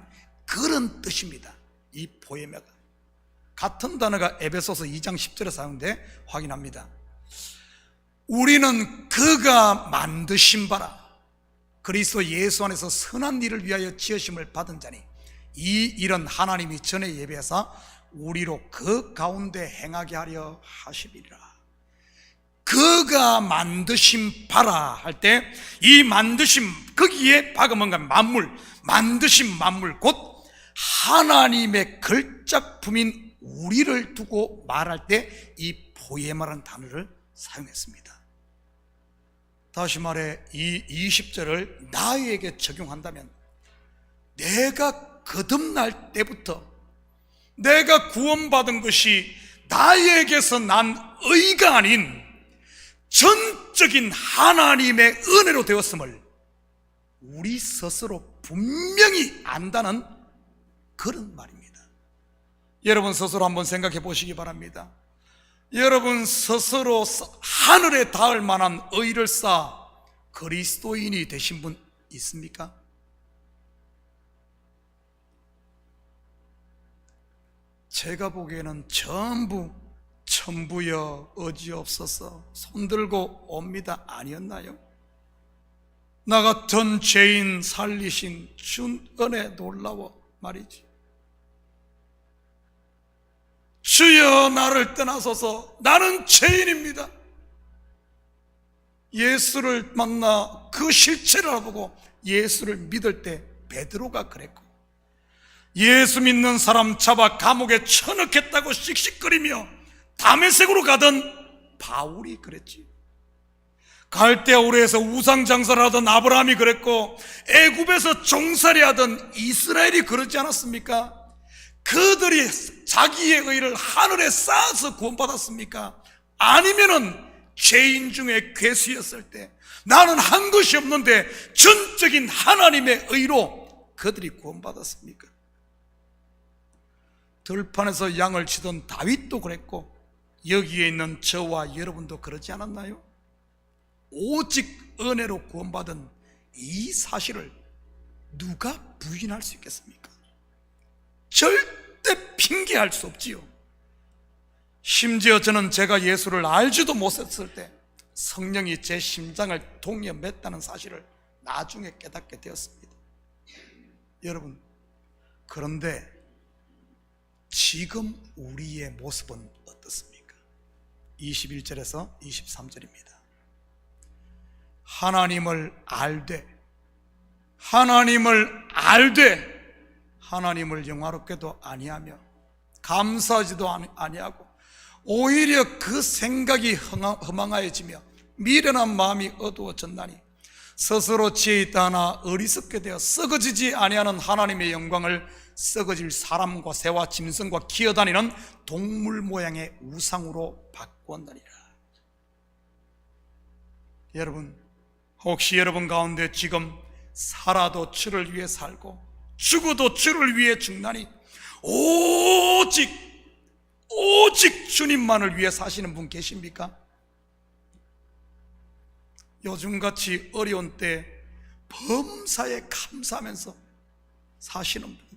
그런 뜻입니다. 이 포이에마가 같은 단어가 에베소서 2장 10절에 사용돼 확인합니다. 우리는 그가 만드신 바라 그리스도 예수 안에서 선한 일을 위하여 지으심을 받은 자니 이 일은 하나님이 전에 예비해서 우리로 그 가운데 행하게 하려 하시리라. 그가 만드신 바라 할 때 이 만드심, 거기에 바가 뭔가 만물, 만드신 만물 곧 하나님의 걸작품인 우리를 두고 말할 때 이 포이에마라는 단어를 사용했습니다. 다시 말해 이 20절을 나에게 적용한다면 내가 거듭날 때부터 내가 구원받은 것이 나에게서 난 의가 아닌 전적인 하나님의 은혜로 되었음을 우리 스스로 분명히 안다는 그런 말입니다. 여러분 스스로 한번 생각해 보시기 바랍니다. 여러분 스스로 하늘에 닿을 만한 의를 쌓아 그리스도인이 되신 분 있습니까? 제가 보기에는 전부 천부여 어지없어서 손들고 옵니다 아니었나요? 나 같은 죄인 살리신 준 은혜 놀라워 말이지. 주여 나를 떠나소서 나는 죄인입니다. 예수를 만나 그 실체를 알아보고 예수를 믿을 때 베드로가 그랬고, 예수 믿는 사람 잡아 감옥에 쳐넣겠다고 씩씩거리며 다메섹으로 가던 바울이 그랬지. 갈대아우르에서 우상장사를 하던 아브라함이 그랬고, 애굽에서 종살이 하던 이스라엘이 그러지 않았습니까? 그들이 자기의 의를 하늘에 쌓아서 구원받았습니까? 아니면은 죄인 중에 괴수였을 때 나는 한 것이 없는데 전적인 하나님의 의로 그들이 구원받았습니까? 들판에서 양을 치던 다윗도 그랬고 여기에 있는 저와 여러분도 그러지 않았나요? 오직 은혜로 구원받은 이 사실을 누가 부인할 수 있겠습니까? 절대 핑계할 수 없지요. 심지어 저는 제가 예수를 알지도 못했을 때 성령이 제 심장을 동여 맸다는 사실을 나중에 깨닫게 되었습니다. 여러분, 그런데 지금 우리의 모습은 어떻습니까? 21절에서 23절입니다. 하나님을 알되 하나님을 영화롭게도 아니하며 감사하지도 아니하고 오히려 그 생각이 허망하여지며 미련한 마음이 어두워졌나니 스스로 지혜 있다 하나 어리석게 되어 썩어지지 아니하는 하나님의 영광을 썩어질 사람과 새와 짐승과 기어다니는 동물 모양의 우상으로 바꾸었느니라. 여러분, 혹시 여러분 가운데 지금 살아도 주를 위해 살고 죽어도 주를 위해 죽나니 오직 주님만을 위해 사시는 분 계십니까? 요즘같이 어려운 때 범사에 감사하면서 사시는 분,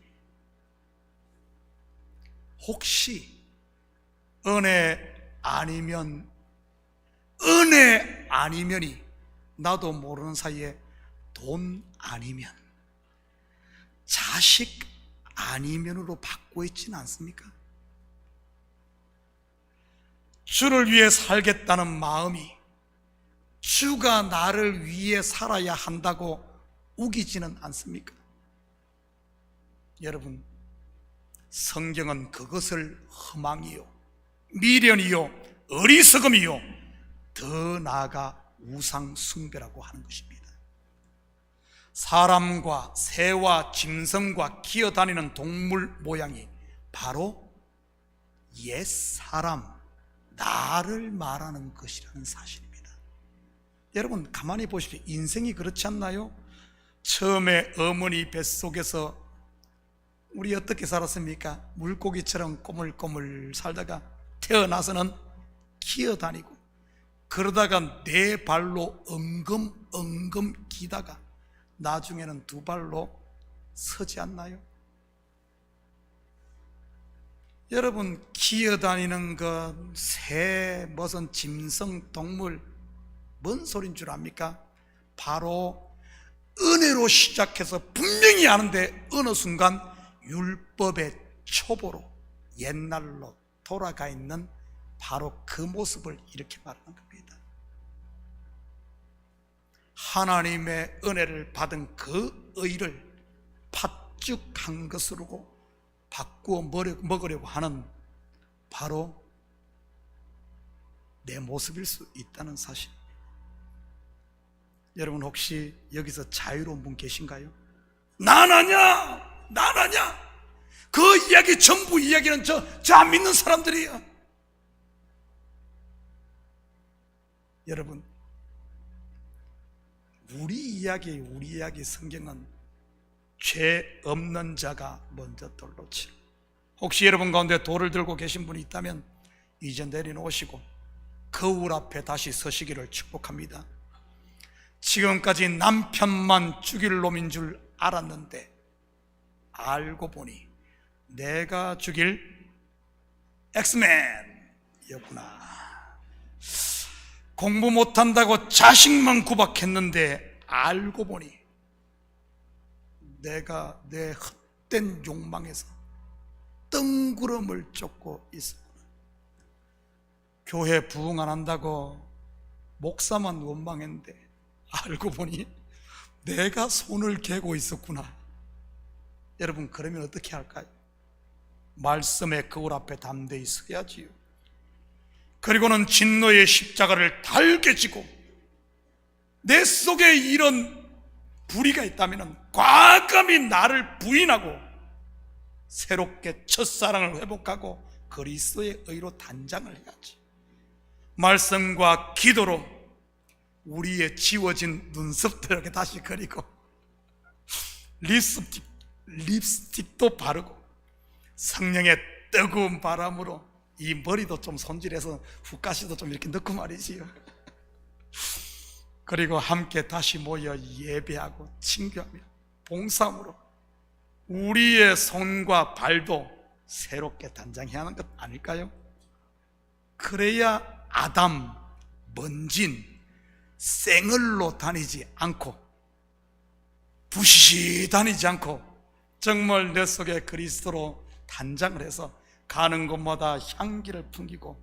혹시 은혜 아니면이 나도 모르는 사이에 돈 아니면, 자식 아니면으로 바꾸어 있지는 않습니까? 주를 위해 살겠다는 마음이 주가 나를 위해 살아야 한다고 우기지는 않습니까? 여러분, 성경은 그것을 허망이요, 미련이요, 어리석음이요, 더 나아가 우상 숭배라고 하는 것입니다. 사람과 새와 짐승과 기어다니는 동물 모양이 바로 옛 사람, 나를 말하는 것이라는 사실입니다. 여러분, 가만히 보십시오. 인생이 그렇지 않나요? 처음에 어머니 뱃속에서 우리 어떻게 살았습니까? 물고기처럼 꼬물꼬물 살다가 태어나서는 기어다니고, 그러다가 네 발로 엉금엉금 기다가 나중에는 두 발로 서지 않나요? 여러분, 기어다니는 것, 새, 무슨 짐승, 동물, 뭔 소린 줄 압니까? 바로 은혜로 시작해서 분명히 아는데 어느 순간 율법의 초보로 옛날로 돌아가 있는 바로 그 모습을 이렇게 말하는 겁니다. 하나님의 은혜를 받은 그 의를 팥죽한 것으로 바꾸어 먹으려고 하는 바로 내 모습일 수 있다는 사실. 여러분, 혹시 여기서 자유로운 분 계신가요? 난 아냐, 난 아냐, 그 이야기 전부 이야기는 저 안 믿는 사람들이야. 여러분, 우리 이야기 성경은 죄 없는 자가 먼저 돌로 치고, 혹시 여러분 가운데 돌을 들고 계신 분이 있다면 이제 내려놓으시고 거울 앞에 다시 서시기를 축복합니다. 지금까지 남편만 죽일 놈인 줄 알았는데 알고 보니 내가 죽일 엑스맨이었구나. 공부 못한다고 자식만 구박했는데 알고 보니 내가 내 헛된 욕망에서 뜬구름을 쫓고 있었구나. 교회 부흥 안 한다고 목사만 원망했는데 알고 보니 내가 손을 개고 있었구나. 여러분, 그러면 어떻게 할까요? 말씀의 거울 앞에 담대히 서야지요. 그리고는 진노의 십자가를 달게 지고, 내 속에 이런 불의가 있다면 과감히 나를 부인하고 새롭게 첫사랑을 회복하고 그리스도의 의로 단장을 해야지. 말씀과 기도로 우리의 지워진 눈썹도 이렇게 다시 그리고 립스틱도 바르고 성령의 뜨거운 바람으로 이 머리도 좀 손질해서 후가시도 좀 이렇게 넣고 말이지요. 그리고 함께 다시 모여 예배하고 친교하며 봉사함으로 우리의 손과 발도 새롭게 단장해야 하는 것 아닐까요? 그래야 아담, 먼진, 생얼로 다니지 않고 부시시 다니지 않고 정말 내 속에 그리스도로 단장을 해서 가는 곳마다 향기를 풍기고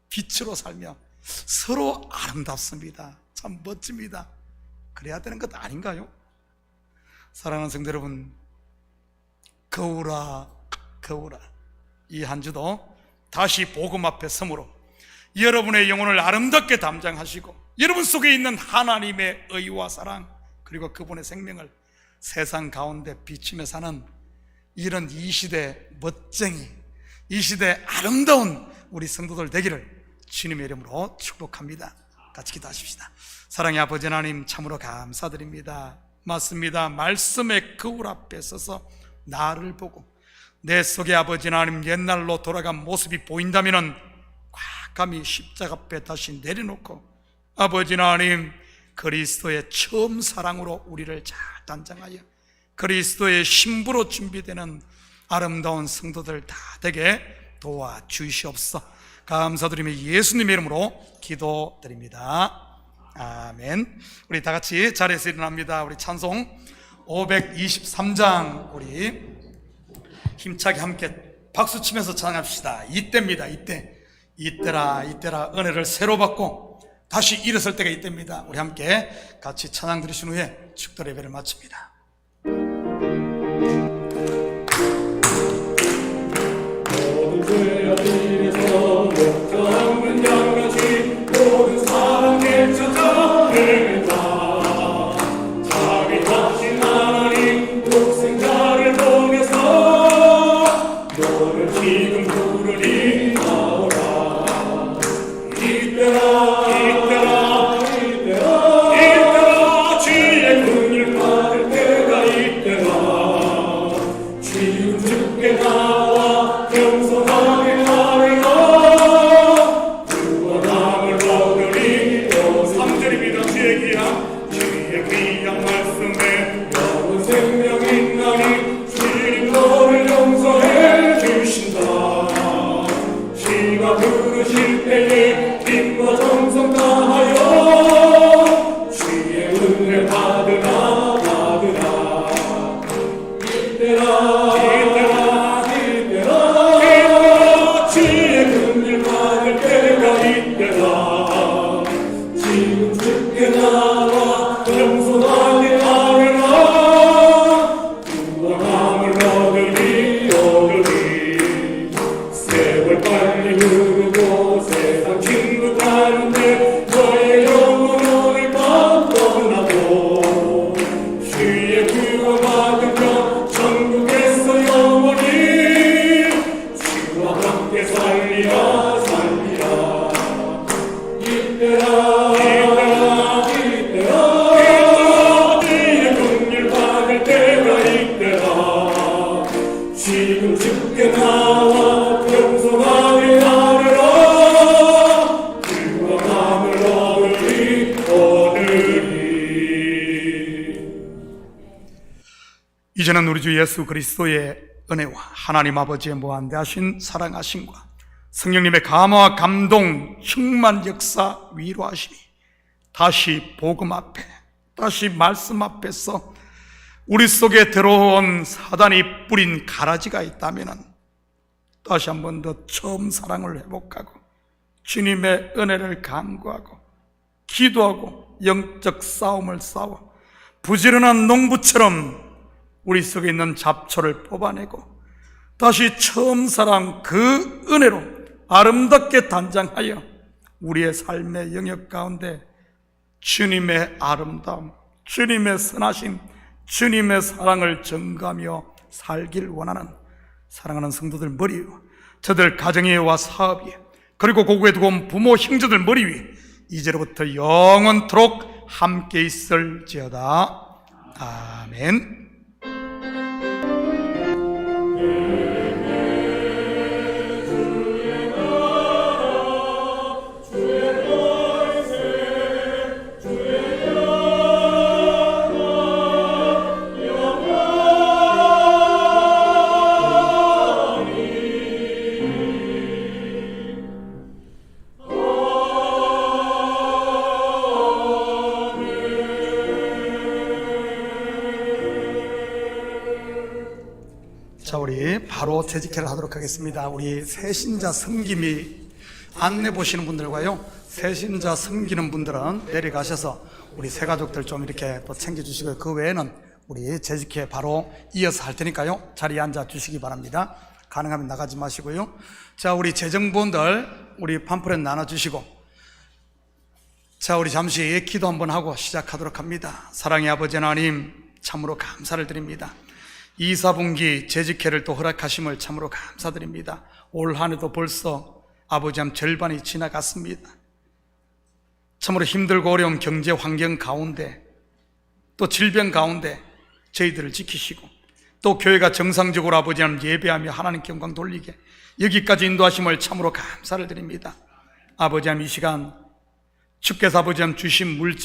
빛으로 살며 서로 아름답습니다. 참 멋집니다. 그래야 되는 것 아닌가요? 사랑하는 성도 여러분, 거울아 거울아, 이 한 주도 다시 복음 앞에 서므로 여러분의 영혼을 아름답게 담장하시고 여러분 속에 있는 하나님의 의와 사랑 그리고 그분의 생명을 세상 가운데 비추며 사는 이런 이 시대 멋쟁이, 이 시대 아름다운 우리 성도들 되기를 주님의 이름으로 축복합니다. 같이 기도하십시다. 사랑의 아버지 하나님, 참으로 감사드립니다. 맞습니다. 말씀의 거울 앞에 서서 나를 보고 내 속에 아버지 하나님 옛날로 돌아간 모습이 보인다면 과감히 십자가 앞에 다시 내려놓고 아버지 하나님 그리스도의 처음 사랑으로 우리를 잘 단장하여 그리스도의 신부로 준비되는 아름다운 성도들 다 되게 도와주시옵소서. 감사드리며 예수님의 이름으로 기도드립니다. 아멘. 우리 다 같이 자리에서 일어납니다. 우리 찬송 523장 우리 힘차게 함께 박수 치면서 찬양합시다. 이때입니다. 이때라 은혜를 새로 받고 다시 일어설 때가 이때입니다. 우리 함께 같이 찬양 드리신 후에 축도 예배를 마칩니다. 모든 죄와 길에서 목자 없는 양같이 모든 사랑에 찾아 헤맨다. 자비하신 하나님 독생자를 보내서 너를 지금 부르니 나오라. 이때라 주의 긍휼 받을 때가 이때라. 지금 주께 나와 겸손하게 하리라. 구원함을 얻으리. 3절입니다. 주의 귀한 말씀에 영원 생명 있나니 주님 너를 용서해 주신다. 주가 부르실 때에 힘과 정성 다하여 주의 은혜 받으라. 이때라 주의 긍휼 받을 때가 이때라. 지금 주께 나와 겸손하게 하리라. 구원함을 얻으리. 세월 빨리 흐르고 세상 진국하는데 너의 영혼을 떠나고 주의 구원 받으며 천국에서 영원히 주와 함께 살리라. 이때라 주의 긍휼 받을 때가 이때라. 지금 주께 나와 겸손하게 하리라. 구원함을 얻으리. 이제는 우리 주 예수 그리스도의 은혜와 하나님 아버지의 무한대하신 사랑하심과 성령님의 감화와 감동, 충만 역사, 위로하심이 다시 복음 앞에, 다시 말씀 앞에서 우리 속에 들어온 사단이 뿌린 가라지가 있다면 다시 한 번 더 처음 사랑을 회복하고 주님의 은혜를 간구하고 기도하고 영적 싸움을 싸워 부지런한 농부처럼 우리 속에 있는 잡초를 뽑아내고 다시 처음 사랑 그 은혜로 아름답게 단장하여 우리의 삶의 영역 가운데 주님의 아름다움, 주님의 선하심, 주님의 사랑을 전가하며 살길 원하는 사랑하는 성도들 머리 위에, 저들 가정에와 사업에, 그리고 고국에 두고 온 부모 형제들 머리 위에 이제로부터 영원토록 함께 있을지어다. 아멘. 자, 우리 바로 재직회를 하도록 하겠습니다. 우리 새신자 섬김이 안내 보시는 분들과요, 새신자 섬기는 분들은 내려가셔서 우리 새가족들 좀 이렇게 또 챙겨주시고요. 그 외에는 우리 재직회 바로 이어서 할 테니까요, 자리에 앉아 주시기 바랍니다. 가능하면 나가지 마시고요. 자, 우리 재정부원들 우리 팜플렛 나눠주시고, 자, 우리 잠시 기도 한번 하고 시작하도록 합니다. 사랑의 아버지 하나님, 참으로 감사를 드립니다. 2, 4분기 재직회를 또 허락하심을 참으로 감사드립니다. 올 한 해도 벌써 아버지 한 절반이 지나갔습니다. 참으로 힘들고 어려운 경제 환경 가운데, 또 질병 가운데 저희들을 지키시고, 또 교회가 정상적으로 아버지 하나님 예배하며 하나님께 영광 돌리게 여기까지 인도하심을 참으로 감사를 드립니다. 아버지 하나님, 이 시간 주께서 아버지 하나님 주신 물질